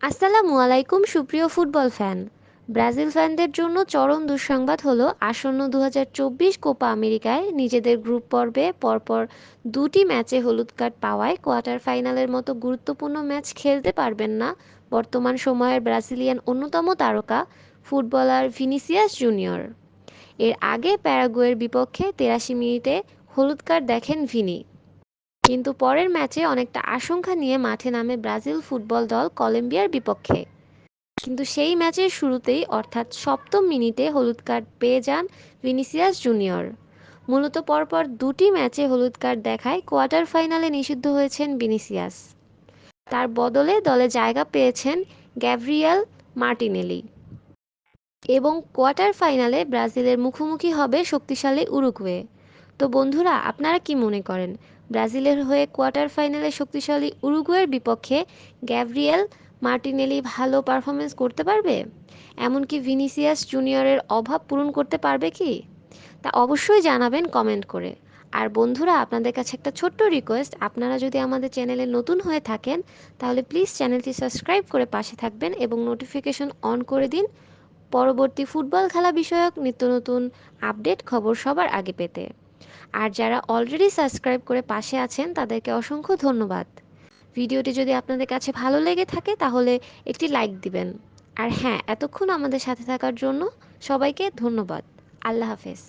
আসসালামু আলাইকুম সুপ্রিয় ফুটবল ফ্যান। ব্রাজিল ফ্যানদের জন্য চরম দুঃসংবাদ হলো আসন্ন ২০২৪ কোপা আমেরিকায় নিজেদের গ্রুপ পর্বে পরপর দুটি ম্যাচে হলুদ কার্ড পাওয়ায় কোয়ার্টার ফাইনালের মতো গুরুত্বপূর্ণ ম্যাচ খেলতে পারবেন না বর্তমান সময়ের ব্রাজিলিয়ান অন্যতম তারকা ফুটবলার ভিনিসিয়াস জুনিয়র। এর আগে প্যারাগুয়ের বিপক্ষে ৮৩ মিনিটে হলুদ কার্ড দেখেন ভিনি। কিন্তু পরের ম্যাচে অনেকটা আশঙ্কা নিয়ে মাঠে নামে ব্রাজিল ফুটবল দল কলম্বিয়ার বিপক্ষে। কিন্তু সেই ম্যাচের শুরুতেই অর্থাৎ সপ্তম মিনিটে হলুদ কার্ড পেয়ে যান ভিনিসিয়াস জুনিয়র। মূলত পরপর দুটি ম্যাচে হলুদ কার্ড দেখায় কোয়ার্টার ফাইনালে নিষিদ্ধ হয়েছেন ভিনিসিয়াস। তার বদলে দলে জায়গা পেয়েছেন গ্যাব্রিয়েল মার্টিনেলি এবং কোয়ার্টার ফাইনালে ব্রাজিলের মুখোমুখি হবে শক্তিশালী উরুগুয়ে। তো বন্ধুরা, আপনারা কি মনে করেন ব্রাজিলের হয়ে কোয়ার্টার ফাইনালে শক্তিশালী উরুগুয়ের বিপক্ষে গ্যাব্রিয়েল মার্টিনেলি ভালো পারফরমেন্স করতে পারবে? এমনকি ভিনিসিয়াস জুনিয়রের অভাব পূরণ করতে পারবে কি? তা অবশ্যই জানাবেন কমেন্ট করে। আর বন্ধুরা, আপনাদের কাছে একটা ছোট্ট রিকোয়েস্ট, আপনারা যদি আমাদের চ্যানেলে নতুন হয়ে থাকেন তাহলে প্লিজ চ্যানেলটি সাবস্ক্রাইব করে পাশে থাকবেন এবং নোটিফিকেশন অন করে দিন পরবর্তী ফুটবল খেলা বিষয়ক নিত্য নতুন আপডেট খবর সবার আগে পেতে। আর যারা অলরেডি সাবস্ক্রাইব করে পাশে আছেন তাদেরকে অসংখ্য ধন্যবাদ। ভিডিওটি যদি আপনাদের কাছে ভালো লেগে থাকে তাহলে একটি লাইক দিবেন। আর হ্যাঁ, এতক্ষণ আমাদের সাথে থাকার জন্য সবাইকে ধন্যবাদ। আল্লাহ হাফেজ।